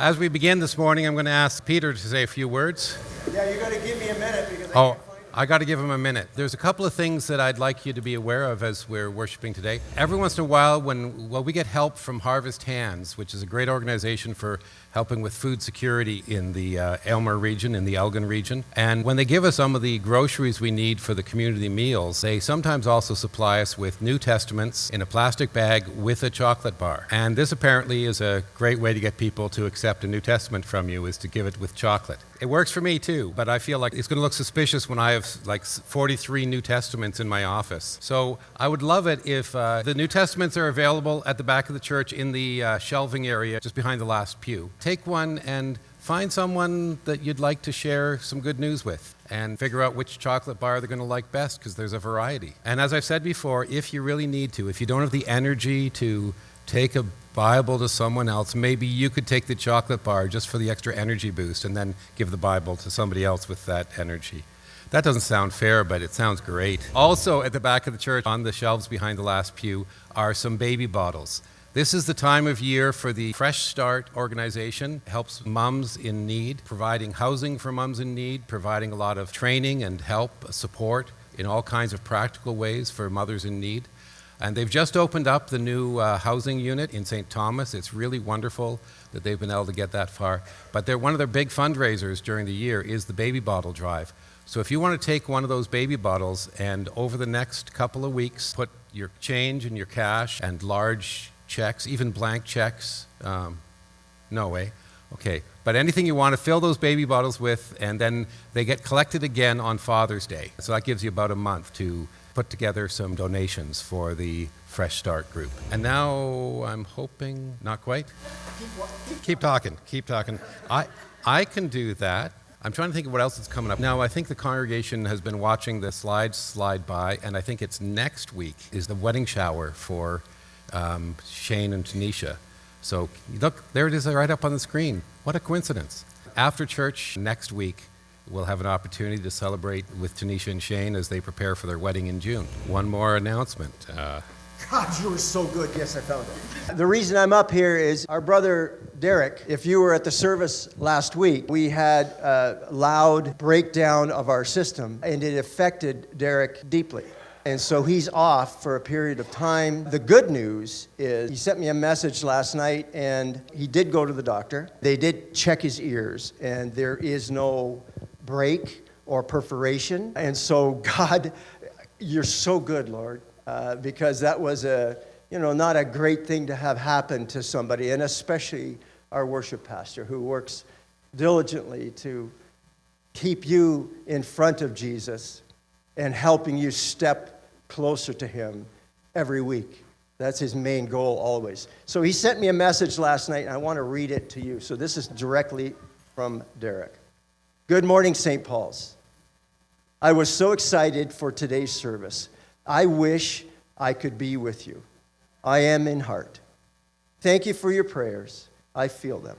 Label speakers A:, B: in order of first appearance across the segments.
A: As we begin this morning, I'm going to ask Peter to say a few words.
B: Yeah, you're going to give me a minute because
A: I got to give him a minute. There's a couple of things that I'd like you to be aware of as we're worshiping today. Every once in a while, we get help from Harvest Hands, which is a great organization for helping with food security in the Aylmer region, in the Elgin region. And when they give us some of the groceries we need for the community meals, they sometimes also supply us with New Testaments in a plastic bag with a chocolate bar. And this apparently is a great way to get people to accept a New Testament from you, is to give it with chocolate. It works for me too, but I feel like it's going to look suspicious when I have like 43 New Testaments in my office. So I would love it if the New Testaments are available at the back of the church in the shelving area just behind the last pew. Take one and find someone that you'd like to share some good news with and figure out which chocolate bar they're going to like best, because there's a variety. And as I've said before, if you really need to, if you don't have the energy to take a Bible to someone else, maybe you could take the chocolate bar just for the extra energy boost and then give the Bible to somebody else with that energy. That doesn't sound fair, but it sounds great. Also at the back of the church on the shelves behind the last pew are some baby bottles. This is the time of year for the Fresh Start organization. It helps mums in need, providing housing for mums in need, providing a lot of training and help, support in all kinds of practical ways for mothers in need. And they've just opened up the new housing unit in St. Thomas. It's really wonderful that they've been able to get that far. But one of their big fundraisers during the year is the baby bottle drive. So if you want to take one of those baby bottles and over the next couple of weeks, put your change and your cash and large checks, even blank checks, no way. Okay, but anything you want to fill those baby bottles with, and then they get collected again on Father's Day. So that gives you about a month to put together some donations for the Fresh Start group. And now I'm hoping, not quite. Keep talking. I can do that. I'm trying to think of what else is coming up. Now, I think the congregation has been watching the slides slide by, and I think it's next week is the wedding shower for Shane and Tanisha. So look, there it is right up on the screen. What a coincidence. After church next week, we'll have an opportunity to celebrate with Tanisha and Shane as they prepare for their wedding in June. One more announcement.
B: God, you were so good. Yes, I found it. The reason I'm up here is our brother Derrick. If you were at the service last week, we had a loud breakdown of our system, and it affected Derrick deeply. And so he's off for a period of time. The good news is he sent me a message last night, and he did go to the doctor. They did check his ears, and there is no break or perforation. And so, God, you're so good, Lord, because that was not a great thing to have happen to somebody, and especially our worship pastor who works diligently to keep you in front of Jesus and helping you step closer to him every week. That's his main goal always. So he sent me a message last night, and I want to read it to you. So this is directly from Derrick. Good morning, St. Paul's. I was so excited for today's service. I wish I could be with you. I am in heart. Thank you for your prayers. I feel them.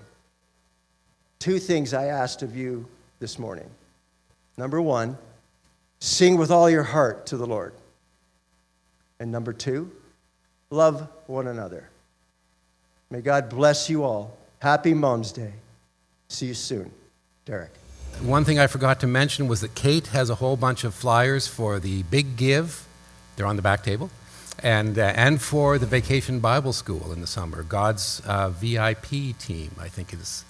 B: 2 things I asked of you this morning. Number 1, sing with all your heart to the Lord. And number 2, love one another. May God bless you all. Happy Mom's Day. See you soon. Derrick.
A: One thing I forgot to mention was that Kate has a whole bunch of flyers for the Big Give. They're on the back table. And for the Vacation Bible School in the summer, God's VIP team, I think it is.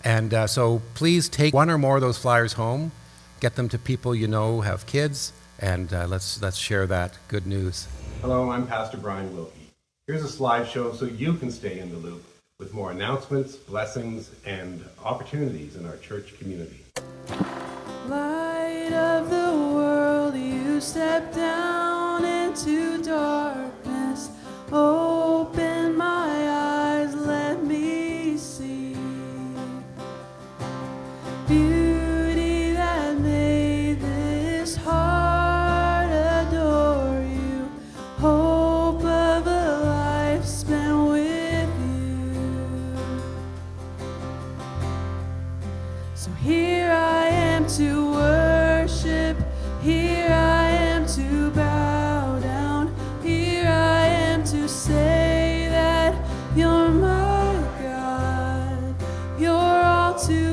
A: And so please take one or more of those flyers home, get them to people you know have kids, and let's share that good news. Hello, I'm Pastor Brian Wilkie. Here's a slideshow so you can stay in the loop with more announcements, blessings, and opportunities in our church community.
C: Light of the world, you step down into darkness. Open my eyes, let me see beauty that made this heart adore you. Hope of a life spent with you. So here I am to worship. Here I am to bow down. Here I am to say that you're my God. to